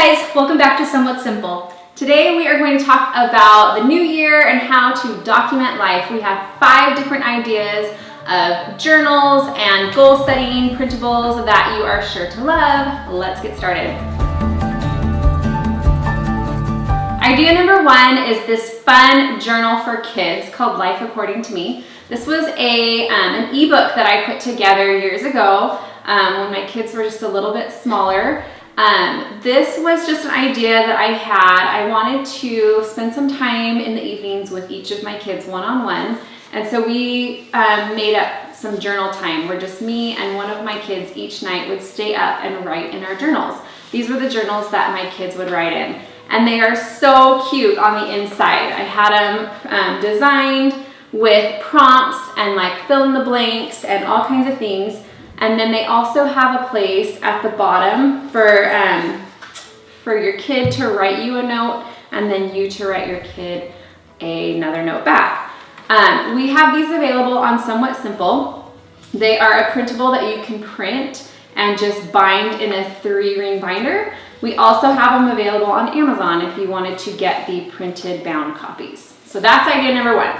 guys, welcome back to Somewhat Simple. Today we are going to talk about the new year and how to document life. We have 5 different ideas of journals and goal setting printables that you are sure to love. Let's get started. Idea number 1 is this fun journal for kids called Life According to Me. This was an ebook that I put together years ago when my kids were just a little bit smaller. This was just an idea that I had. I wanted to spend some time in the evenings with each of my kids one-on-one. And so we made up some journal time where just me and one of my kids each night would stay up and write in our journals. These were the journals that my kids would write in. And they are so cute on the inside. I had them designed with prompts and like fill in the blanks and all kinds of things. And then they also have a place at the bottom for your kid to write you a note and then you to write your kid another note back. We have these available on Somewhat Simple. They are a printable that you can print and just bind in a 3-ring binder. We also have them available on Amazon if you wanted to get the printed bound copies. So that's idea number 1.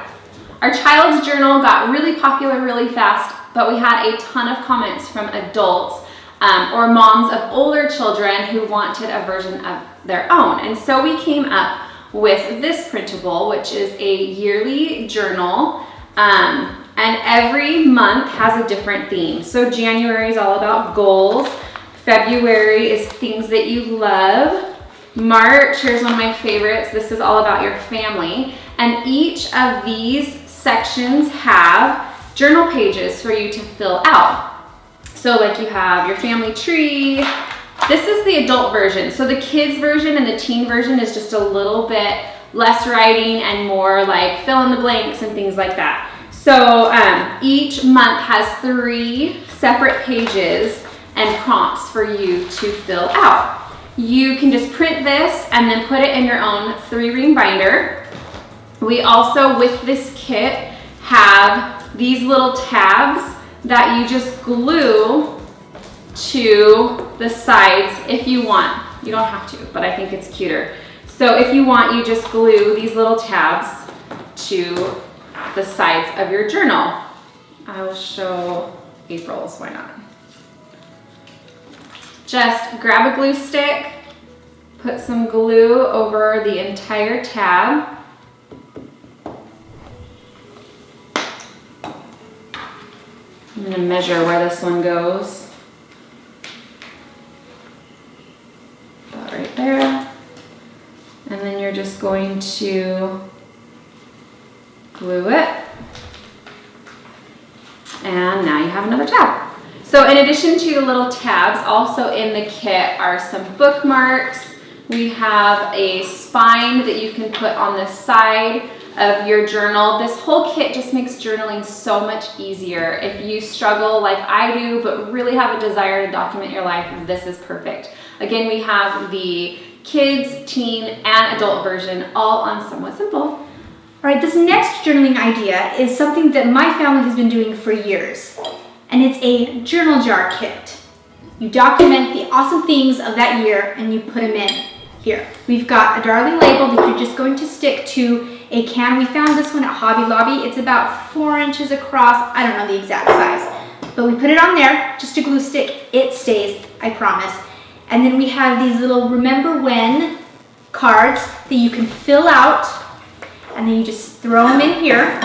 Our child's journal got really popular really fast, but we had a ton of comments from adults or moms of older children who wanted a version of their own. And so we came up with this printable, which is a yearly journal, and every month has a different theme. So January is all about goals. February is things that you love. March, here's one of my favorites. This is all about your family. And each of these sections have journal pages for you to fill out. So like you have your family tree. This is the adult version. So the kids version and the teen version is just a little bit less writing and more like fill in the blanks and things like that. So each month has 3 separate pages and prompts for you to fill out. You can just print this and then put it in your own 3-ring binder. We also, with this kit, have these little tabs that you just glue to the sides if you want. You don't have to, but I think it's cuter. So if you want, you just glue these little tabs to the sides of your journal. I will show April's, why not? Just grab a glue stick, put some glue over the entire tab. I'm going to measure where this one goes. About right there. And then you're just going to glue it. And now you have another tab. So in addition to the little tabs, also in the kit are some bookmarks. We have a spine that you can put on the side of your journal. This whole kit just makes journaling so much easier. If you struggle like I do, but really have a desire to document your life, this is perfect. Again, we have the kids, teen, and adult version all on Somewhat Simple. All right, this next journaling idea is something that my family has been doing for years, and it's a journal jar kit. You document the awesome things of that year and you put them in here. We've got a darling label that you're just going to stick to a can. We found this one at Hobby Lobby. It's about 4 inches across. I don't know the exact size, but we put it on there, just a glue stick. It stays, I promise. And then we have these little remember when cards that you can fill out, and then you just throw them in here.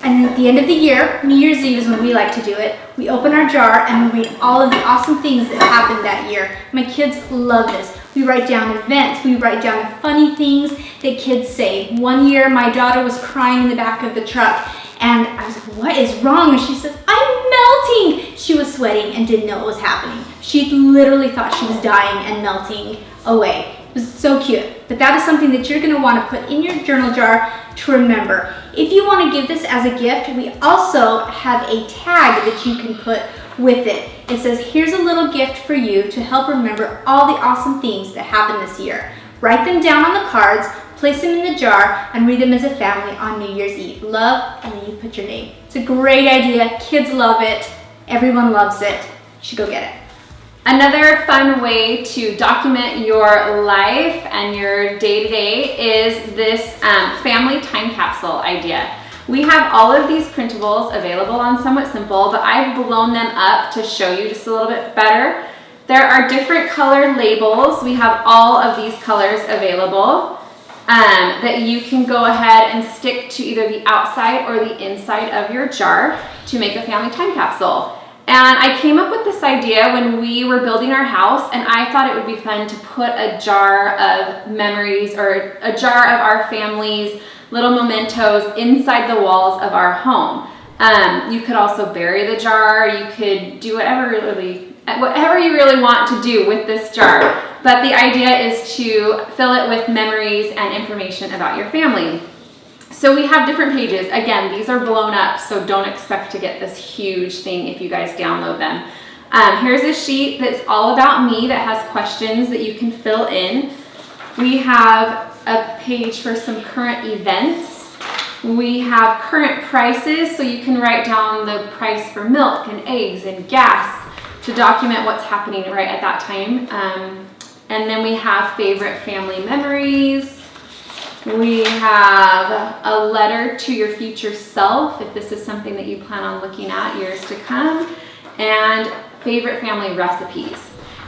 And then at the end of the year, New Year's Eve is when we like to do it. We open our jar and we read all of the awesome things that happened that year. My kids love this. We write down events, we write down the funny things that kids say. One year, my daughter was crying in the back of the truck, and I was like, what is wrong? And she says, I'm melting. She was sweating and didn't know what was happening. She literally thought she was dying and melting away. It was so cute. But that is something that you're gonna wanna put in your journal jar to remember. If you wanna give this as a gift, we also have a tag that you can put with it. It says, here's a little gift for you to help remember all the awesome things that happened this year. Write them down on the cards, place them in the jar, and read them as a family on New Year's Eve. Love, and then you put your name. It's a great idea. Kids love it. Everyone loves it. You should go get it. Another fun way to document your life and your day-to-day is this family time capsule idea. We have all of these printables available on Somewhat Simple, but I've blown them up to show you just a little bit better. There are different colored labels. We have all of these colors available that you can go ahead and stick to either the outside or the inside of your jar to make a family time capsule. And I came up with this idea when we were building our house, and I thought it would be fun to put a jar of memories or a jar of our family's little mementos inside the walls of our home. You could also bury the jar. You could do whatever you really want to do with this jar. But the idea is to fill it with memories and information about your family. So we have different pages. Again, these are blown up, so don't expect to get this huge thing if you guys download them. Here's a sheet that's all about me that has questions that you can fill in. We have a page for some current events. We have current prices, so you can write down the price for milk and eggs and gas to document what's happening right at that time. And then we have favorite family memories. We have a letter to your future self, if this is something that you plan on looking at years to come, and favorite family recipes.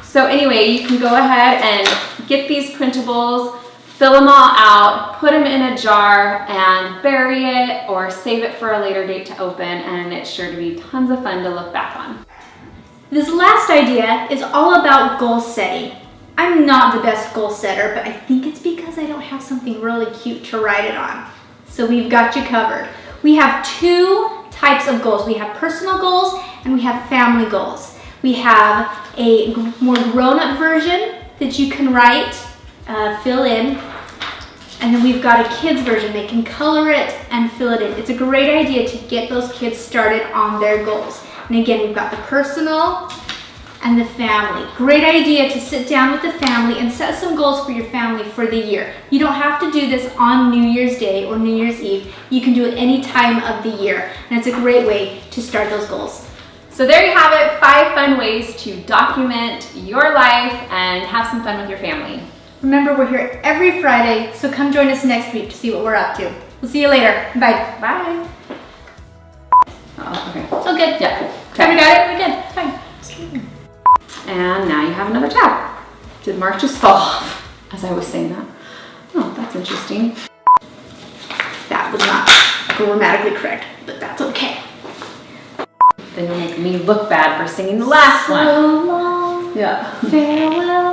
So anyway, you can go ahead and get these printables, fill them all out, put them in a jar, and bury it or save it for a later date to open, and it's sure to be tons of fun to look back on. This last idea is all about goal setting. I'm not the best goal setter, but I think it's because I don't have something really cute to write it on. So we've got you covered. We have two types of goals. We have personal goals and we have family goals. We have a more grown-up version that you can write, fill in, and then we've got a kids version. They can color it and fill it in. It's a great idea to get those kids started on their goals. And again, we've got the personal and the family. Great idea to sit down with the family and set some goals for your family for the year. You don't have to do this on New Year's Day or New Year's Eve. You can do it any time of the year, and it's a great way to start those goals. So there you have it, 5 fun ways to document your life and have some fun with your family. Remember, we're here every Friday, so come join us next week to see what we're up to. We'll see you later. Bye. Bye. Oh, okay. It's all good. Yeah. Okay. We got it? We're good. Fine. And now you have another tab. Did Mark just fall off as I was saying that? Oh, that's interesting. That was not grammatically correct, but that's okay. Then you'll make me look bad for singing the last one. So long. Yeah. Farewell.